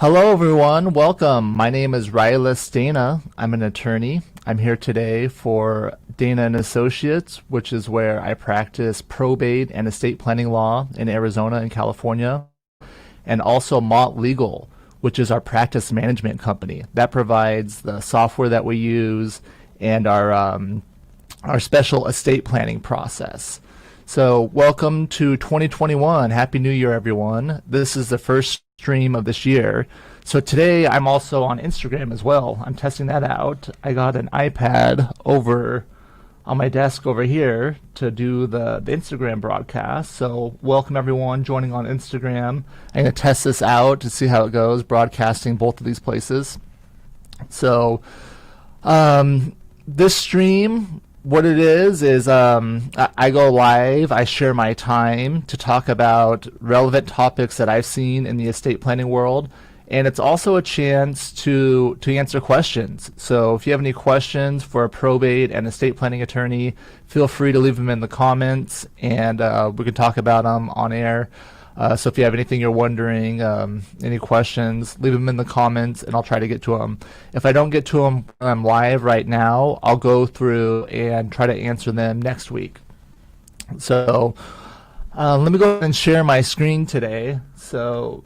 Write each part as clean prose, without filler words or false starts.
Hello, everyone. Welcome. My name is Rilus Dana. I'm an attorney. I'm here today for Dana and Associates, which is where I practice probate and estate planning law in Arizona and California, and also Mott Legal, which is our practice management company that provides the software that we use and our special estate planning process. So, welcome to 2021. Happy New Year, everyone. This is the first stream of this year. So today I'm also on Instagram as well. I'm testing that out. I got an iPad over on my desk over here to do the Instagram broadcast. So welcome everyone joining on Instagram. I'm going to test this out to see how it goes, broadcasting both of these places. So this stream, what it is I go live, I share my time to talk about relevant topics that I've seen in the estate planning world, and it's also a chance to answer questions. So if you have any questions for a probate and estate planning attorney, feel free to leave them in the comments, and we can talk about them on air. So if you have anything you're wondering, any questions, leave them in the comments and I'll try to get to them. If I don't get to them when I'm live right now, I'll go through and try to answer them next week. So let me go ahead and share my screen today. So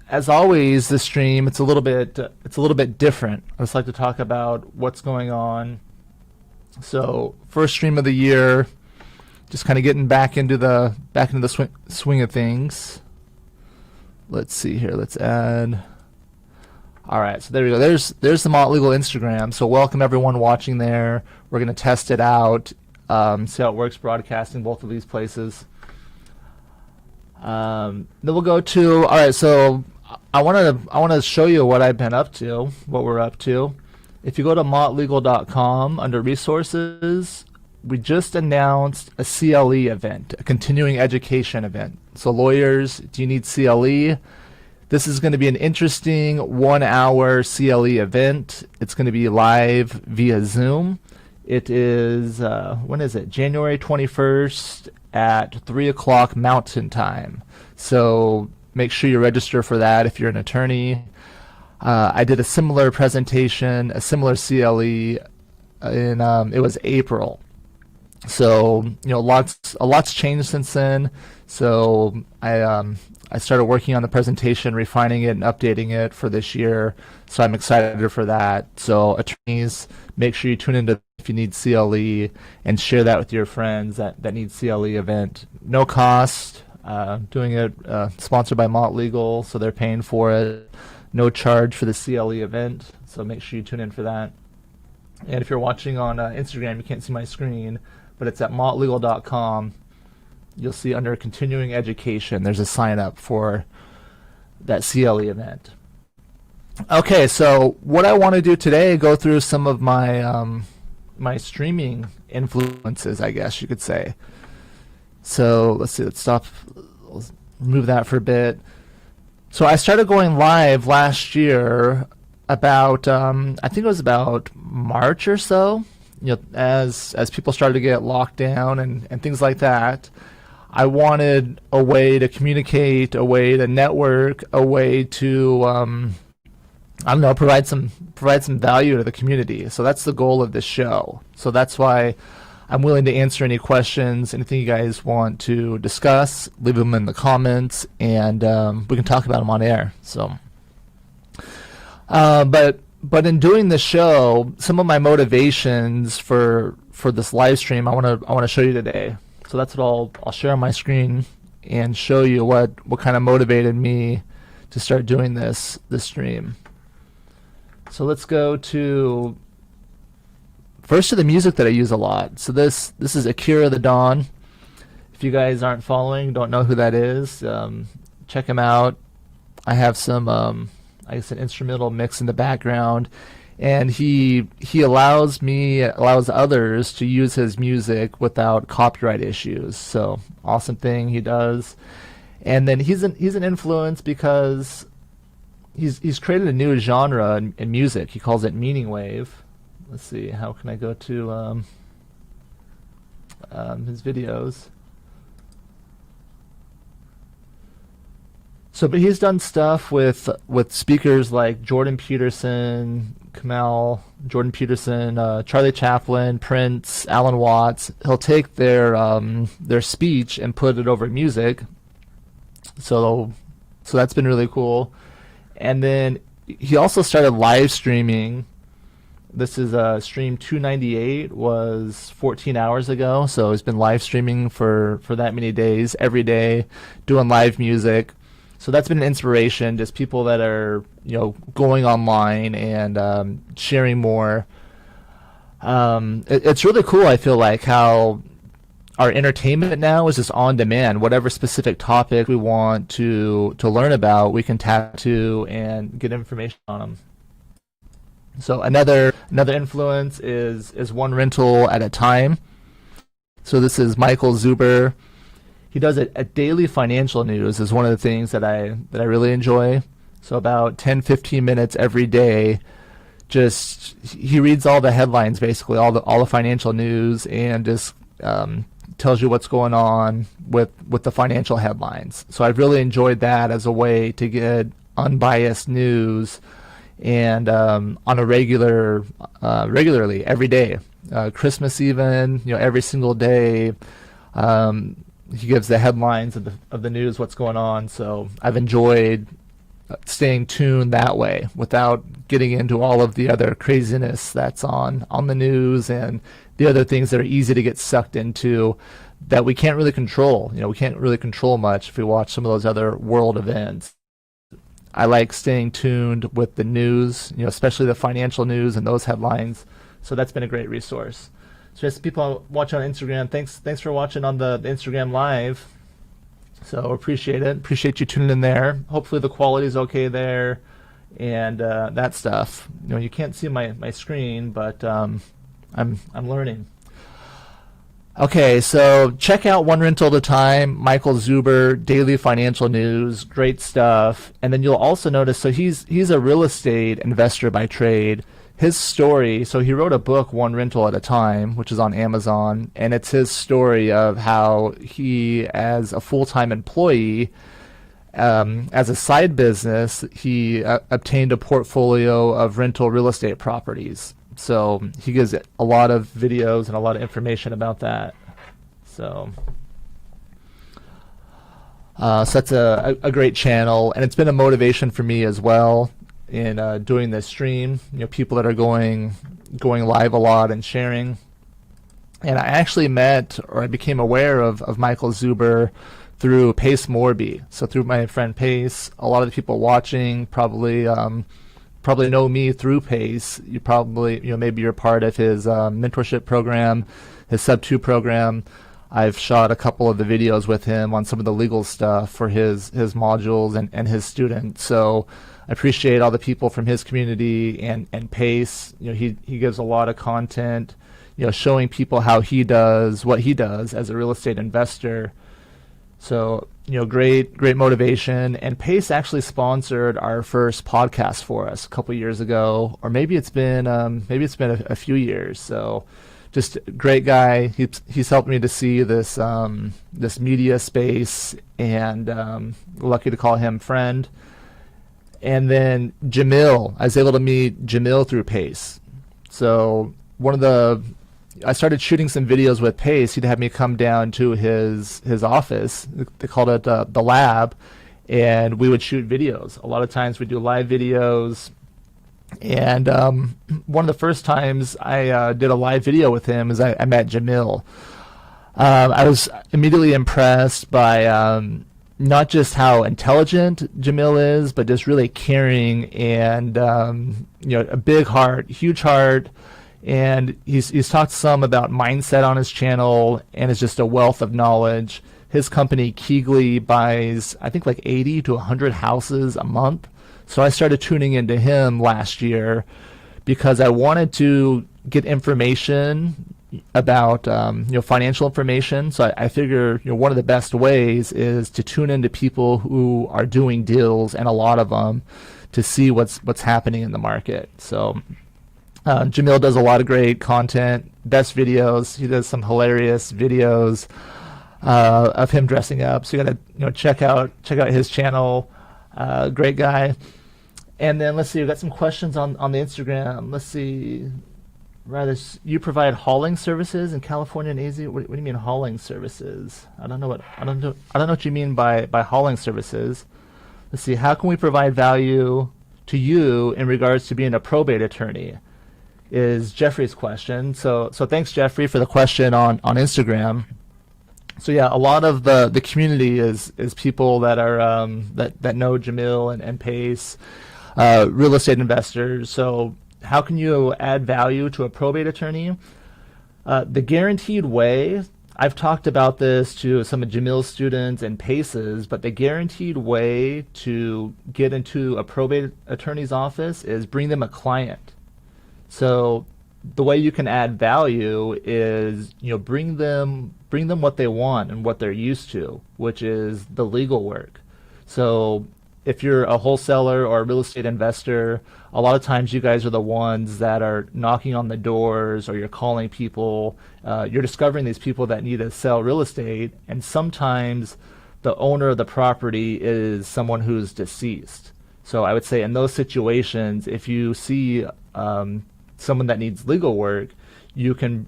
as always, this stream, it's a little bit different. I just like to talk about what's going on. So first stream of the year, just kind of getting back into the swing of things. Let's see here. Let's add. All right, so there we go. There's the Mott Legal Instagram. So welcome everyone watching there. We're gonna test it out, see how it works broadcasting both of these places. Then we'll go to. All right, so I want to show you what I've been up to, what we're up to. If you go to mottlegal.com under resources, we just announced a CLE event, a continuing education event. So lawyers, do you need CLE? This is going to be an interesting 1-hour CLE event. It's going to be live via Zoom. It is, when is it? January 21st at 3 o'clock Mountain Time. So make sure you register for that if you're an attorney. I did a similar presentation, a similar CLE in, it was April. So a lot's changed since then. So I started working on the presentation, refining it and updating it for this year. So I'm excited for that. So attorneys, make sure you tune into if you need CLE and share that with your friends that need CLE event. No cost. Doing it sponsored by Mott Legal, so they're paying for it. No charge for the CLE event. So make sure you tune in for that. And if you're watching on Instagram, you can't see my screen, but it's at mottlegal.com. You'll see under continuing education, there's a sign up for that CLE event. Okay, so what I want to do today, go through some of my my streaming influences, I guess you could say. So let's see, let's remove that for a bit. So I started going live last year about, I think it was about March or so. As people started to get locked down and things like that, I wanted a way to communicate, a way to network, a way to I don't know, provide some value to the community. So that's the goal of this show. So that's why I'm willing to answer any questions, anything you guys want to discuss, leave them in the comments, and we can talk about them on air. So, but in doing the show, some of my motivations for this live stream, I want to show you today. So that's what I'll share on my screen and show you what kind of motivated me to start doing this stream. So let's go to first to the music that I use a lot. So this is Akira the Dawn. If you guys aren't following, don't know who that is, check him out. I have some I guess an instrumental mix in the background, and he allows others to use his music without copyright issues. So awesome thing he does. And then he's an influence because he's created a new genre in music. He calls it meaning wave. Let's see, how can I go to his videos? So, but he's done stuff with speakers like Jordan Peterson, Jordan Peterson, Charlie Chaplin, Prince, Alan Watts. He'll take their speech and put it over music. So that's been really cool. And then he also started live streaming. This is stream 298, was 14 hours ago. So he's been live streaming for that many days, every day, doing live music. So that's been an inspiration, just people that are, going online and sharing more. It's really cool, I feel like, how our entertainment now is just on demand. Whatever specific topic we want to learn about, we can tap to and get information on them. So another influence is one rental at a time. So this is Michael Zuber. He does a daily financial news is one of the things that I really enjoy. So about 10-15 minutes every day. Just he reads all the headlines, basically all the financial news, and just tells you what's going on with the financial headlines. So I've really enjoyed that as a way to get unbiased news and on a regularly every day, Christmas even, every single day. He gives the headlines of the news, what's going on. So I've enjoyed staying tuned that way without getting into all of the other craziness that's on the news and the other things that are easy to get sucked into that we can't really control. We can't really control much if we watch some of those other world events. I like staying tuned with the news, especially the financial news and those headlines. So that's been a great resource. So just people watching on Instagram, thanks for watching on the Instagram Live. So appreciate it. Appreciate you tuning in there. Hopefully the quality is okay there and that stuff. You can't see my screen, but I'm learning. Okay, so check out One Rental at a Time, Michael Zuber, daily financial news, great stuff. And then you'll also notice, so he's a real estate investor by trade. His story, so he wrote a book, One Rental at a Time, which is on Amazon, and it's his story of how he, as a full-time employee, as a side business, he obtained a portfolio of rental real estate properties. So he gives a lot of videos and a lot of information about that. So that's a great channel, and it's been a motivation for me as well in doing this stream. People that are going live a lot and sharing. And I actually I became aware of Michael Zuber through Pace Morby. So through my friend Pace, a lot of the people watching probably know me through Pace. You probably, maybe you're part of his mentorship program, his Sub 2 program. I've shot a couple of the videos with him on some of the legal stuff for his modules and his students. So I appreciate all the people from his community and Pace. He gives a lot of content, showing people how he does what he does as a real estate investor. So, great motivation. And Pace actually sponsored our first podcast for us a couple years ago, or maybe it's been a few years. So, just great guy. He's helped me to see this media space, and lucky to call him friend. And then Jamil, I was able to meet Jamil through Pace. So I started shooting some videos with Pace. He'd have me come down to his office. They called it the lab, and we would shoot videos. A lot of times we do live videos. And one of the first times I did a live video with him is I met Jamil. I was immediately impressed by not just how intelligent Jamil is, but just really caring and a big heart, huge heart. And he's talked some about mindset on his channel, and is just a wealth of knowledge. His company Keegley buys, I think, like 80 to 100 houses a month. So I started tuning into him last year because I wanted to get information about financial information. So I figure one of the best ways is to tune into people who are doing deals, and a lot of them, to see what's happening in the market. So Jamil does a lot of great content, best videos. He does some hilarious videos of him dressing up. So you gotta check out his channel. Great guy. And then let's see, we've got some questions on the Instagram. Let's see. Rather, you provide hauling services in California and AZ. What do you mean hauling services? I don't know what you mean by hauling services. Let's see. How can we provide value to you in regards to being a probate attorney? Is Jeffrey's question. So thanks, Jeffrey, for the question on Instagram. So yeah, a lot of the community is people that are that know Jamil and Pace, real estate investors. So how can you add value to a probate attorney? The guaranteed way, I've talked about this to some of Jamil's students and Pace's, but the guaranteed way to get into a probate attorney's office is bring them a client. So the way you can add value is, bring them what they want and what they're used to, which is the legal work. So if you're a wholesaler or a real estate investor, a lot of times you guys are the ones that are knocking on the doors, or you're calling people. You're discovering these people that need to sell real estate, and sometimes the owner of the property is someone who's deceased. So I would say in those situations, if you see someone that needs legal work, you can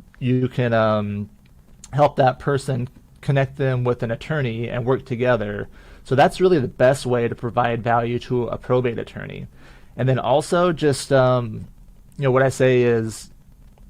help that person, connect them with an attorney, and work together. So that's really the best way to provide value to a probate attorney. And then also just, what I say is,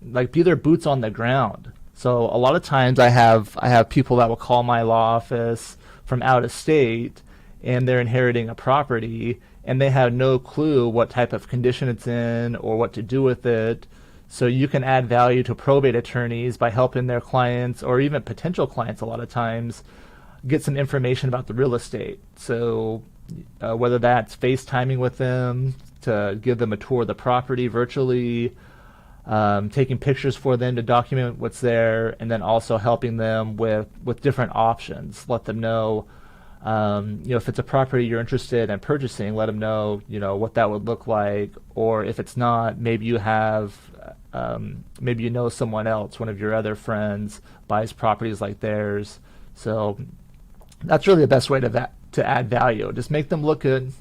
like, be their boots on the ground. So a lot of times I have people that will call my law office from out of state, and they're inheriting a property, and they have no clue what type of condition it's in or what to do with it. So you can add value to probate attorneys by helping their clients, or even potential clients a lot of times, get some information about the real estate. So whether that's FaceTiming with them to give them a tour of the property virtually, taking pictures for them to document what's there, and then also helping them with different options. Let them know, if it's a property you're interested in purchasing, let them know, what that would look like. Or if it's not, maybe you have, maybe you know someone else, one of your other friends buys properties like theirs. So that's really the best way to add value. Just make them look good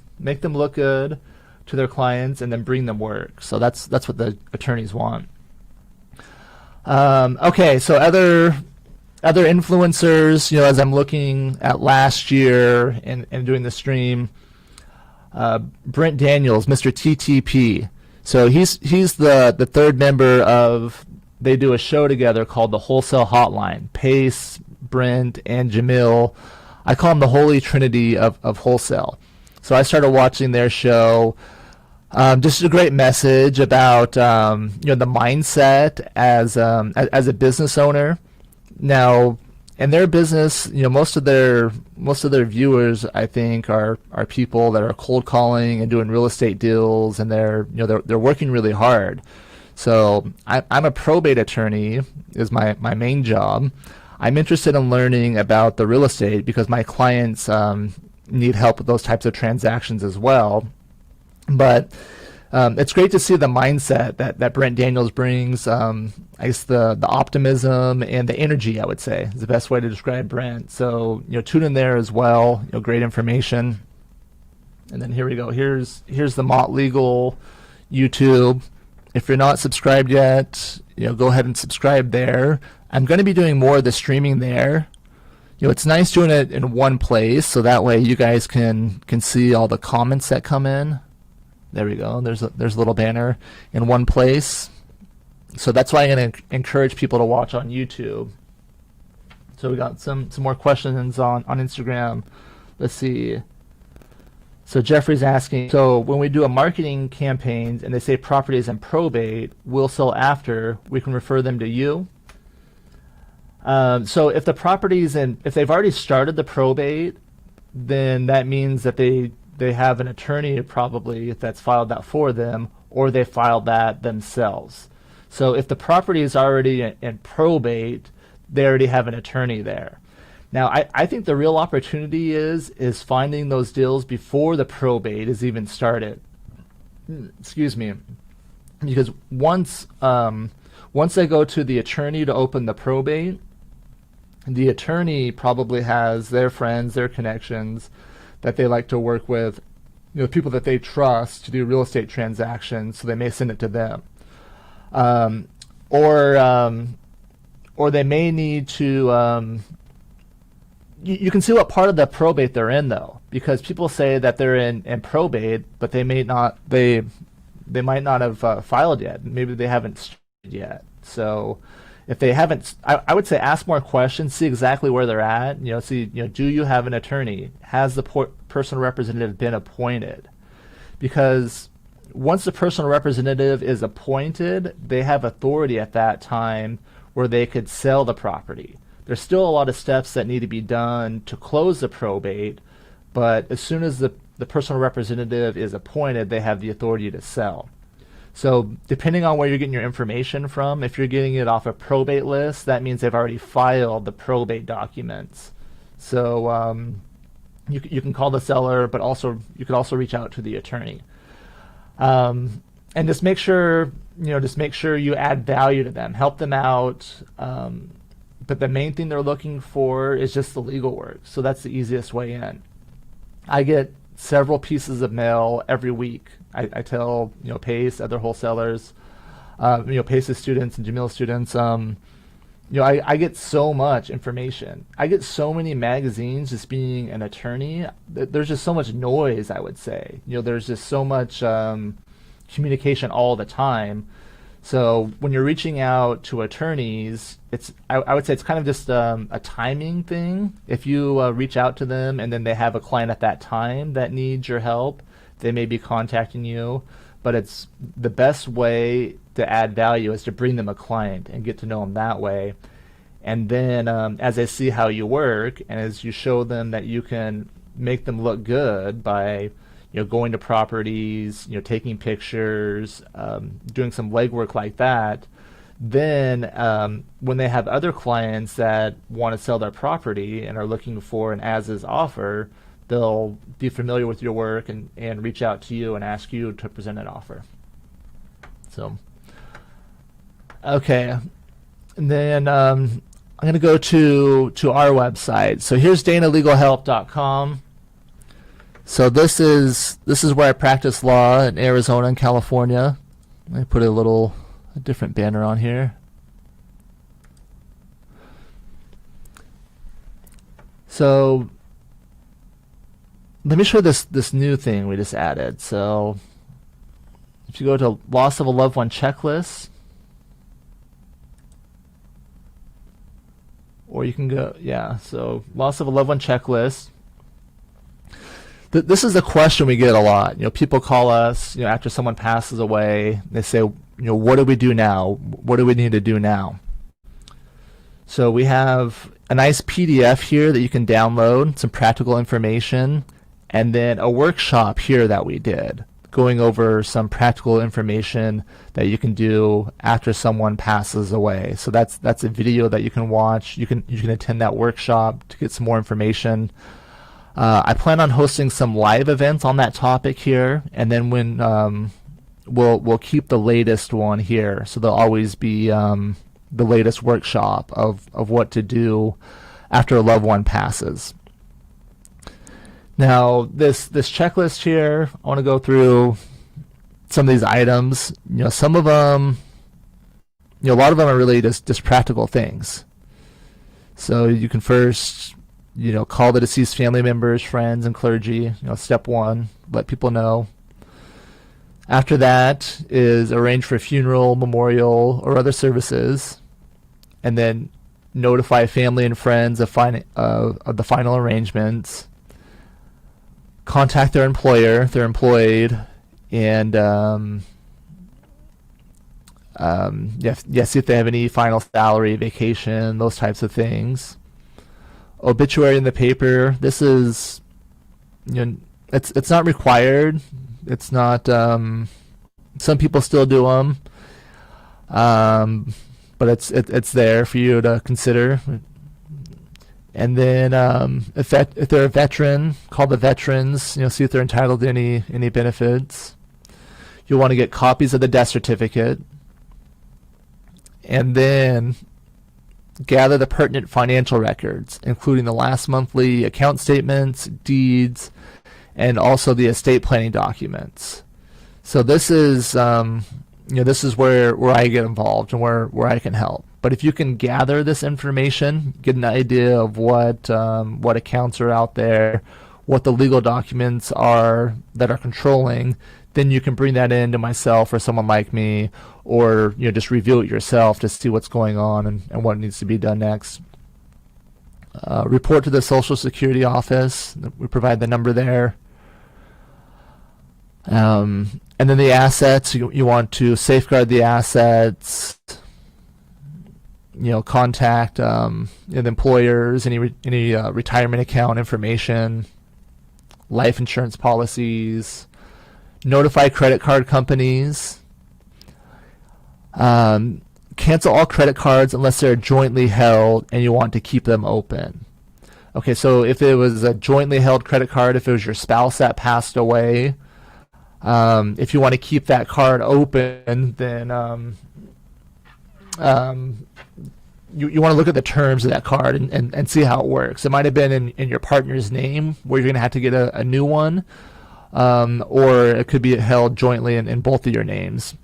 to their clients, and then bring them work. So that's what the attorneys want. Okay, so other influencers, as I'm looking at last year and doing the stream, Brent Daniels, Mr. TTP. So he's the third member of, they do a show together called the Wholesale Hotline. Pace, Brent, and Jamil. I call them the Holy Trinity of wholesale. So I started watching their show. Just a great message about the mindset as a business owner. Now, in their business, most of their viewers, I think, are people that are cold calling and doing real estate deals, and they're working really hard. So I'm a probate attorney, is my main job. I'm interested in learning about the real estate because my clients need help with those types of transactions as well. But it's great to see the mindset that Brent Daniels brings. I guess the optimism and the energy, I would say, is the best way to describe Brent. So tune in there as well. Great information. And then here we go. Here's the Mott Legal YouTube. If you're not subscribed yet, go ahead and subscribe there. I'm going to be doing more of the streaming there. It's nice doing it in one place, so that way you guys can see all the comments that come in. There we go. There's a little banner in one place. So that's why I'm going to encourage people to watch on YouTube. So we got some more questions on Instagram. Let's see. So Jeffrey's asking, so when we do a marketing campaign and they say properties and probate, we'll sell after, we can refer them to you? So if the properties, and if they've already started the probate, then that means that they have an attorney probably that's filed that for them, or they filed that themselves. So if the property is already in probate, they already have an attorney there. Now, I think the real opportunity is finding those deals before the probate is even started. Excuse me. Because once they go to the attorney to open the probate, the attorney probably has their friends, their connections that they like to work with people that they trust to do real estate transactions, so they may send it to them. Um, or they may need to. You can see what part of the probate they're in, though, because people say that they're in probate, but they may not. They might not have filed yet. Maybe they haven't started yet. So if they haven't, I would say ask more questions, see exactly where they're at. See, do you have an attorney? Has the personal representative been appointed? Because once the personal representative is appointed, they have authority at that time where they could sell the property. There's still a lot of steps that need to be done to close the probate, but as soon as the personal representative is appointed, they have the authority to sell. So depending on where you're getting your information from, if you're getting it off a probate list, that means they've already filed the probate documents. So you can call the seller, but also you could also reach out to the attorney. And just make sure you add value to them, help them out. But the main thing they're looking for is just the legal work. So that's the easiest way in. I get several pieces of mail every week. I tell Pace, other wholesalers, Pace's students and Jamil's students, I get so much information. I get so many magazines. Just being an attorney, there's just so much noise. I would say, there's just so much communication all the time. So when you're reaching out to attorneys, I would say it's kind of just a timing thing. If you reach out to them and then they have a client at that time that needs your help, they may be contacting you. But it's the best way to add value is to bring them a client and get to know them that way. And then as they see how you work and as you show them that you can make them look good by going to properties, taking pictures, doing some legwork like that, then when they have other clients that want to sell their property and are looking for an as-is offer, they'll be familiar with your work and reach out to you and ask you to present an offer. So, okay. And then I'm going to go to our website. So here's danalegalhelp.com. So this is where I practice law in Arizona and California. Let me put a different banner on here. So let me show this new thing we just added. So if you go to loss of a loved one checklist, or you can go, so loss of a loved one checklist. This is a question we get a lot. People call us, after someone passes away. They say, what do we do now? What do we need to do now? So we have a nice PDF here that you can download, some practical information, and then a workshop here that we did, going over some practical information that you can do after someone passes away. So that's a video that you can watch. You can attend that workshop to get some more information. I plan on hosting some live events on that topic here, and then when we'll keep the latest one here, so there'll always be the latest workshop of what to do after a loved one passes. Now this checklist here, I want to go through some of these items. Some of them, a lot of them are really just practical things. So you can first call the deceased family members, friends, and clergy. Step one, let people know. After that is arrange for a funeral, memorial, or other services, and then notify family and friends of the final arrangements. Contact their employer if they're employed, and see if they have any final salary, vacation, those types of things. Obituary in the paper. This is, it's not required. It's not. Some people still do them, but it's there for you to consider. And then if they're a veteran, call the veterans. See if they're entitled to any benefits. You'll want to get copies of the death certificate, and then gather the pertinent financial records, including the last monthly account statements, deeds, and also the estate planning documents. So this is this is where I get involved and where I can help. But if you can gather this information, get an idea of what accounts are out there, what the legal documents are that are controlling, then you can bring that in to myself or someone like me, or just review it yourself to see what's going on and what needs to be done next. Report to the Social Security office. We provide the number there. And then the assets, you want to safeguard the assets. Contact the employers, any retirement account information, life insurance policies, notify credit card companies, cancel all credit cards unless they're jointly held and you want to keep them open. Okay, so if it was a jointly held credit card, if it was your spouse that passed away, if you want to keep that card open, then you want to look at the terms of that card and see how it works. It might have been in your partner's name where you're going to have to get a new one, or it could be held jointly in both of your names.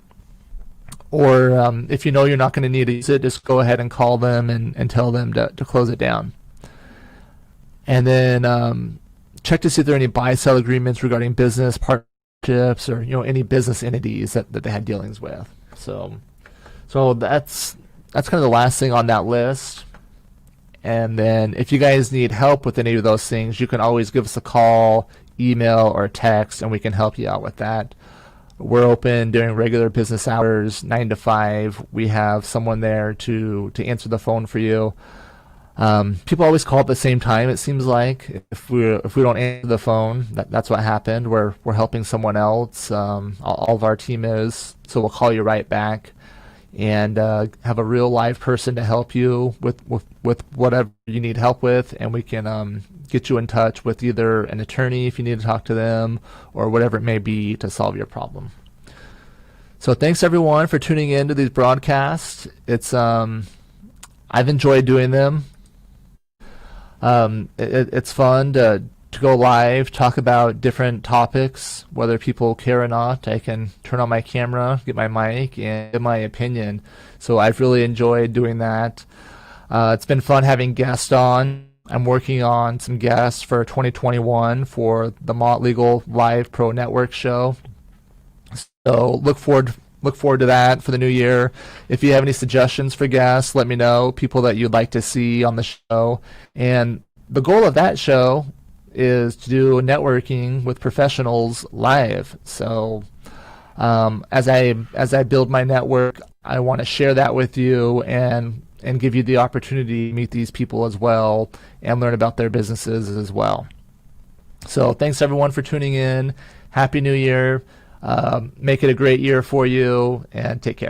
Or if you know you're not going to need to use it, just go ahead and call them and tell them to close it down. And then check to see if there are any buy-sell agreements regarding business partnerships or any business entities that they had dealings with. So that's kind of the last thing on that list. And then if you guys need help with any of those things, you can always give us a call, email, or text, and we can help you out with that. We're open during regular business hours, 9 to 5. We have someone there to answer the phone for you. People always call at the same time, it seems like. If we don't answer the phone, that's what happened. We're helping someone else. All of our team is, so we'll call you right back and have a real live person to help you with whatever you need help with, and we can get you in touch with either an attorney if you need to talk to them or whatever it may be to solve your problem. So thanks everyone for tuning in to these broadcasts. It's I've enjoyed doing them. It's fun to go live, talk about different topics, whether people care or not. I can turn on my camera, get my mic, and give my opinion. So I've really enjoyed doing that. It's been fun having guests on. I'm working on some guests for 2021 for the Mott Legal Live Pro Network show. So look forward to that for the new year. If you have any suggestions for guests, let me know, people that you'd like to see on the show. And the goal of that show is to do networking with professionals live. So as I build my network, I want to share that with you and give you the opportunity to meet these people as well and learn about their businesses as well. So thanks everyone for tuning in. Happy New Year. Make it a great year for you, and take care.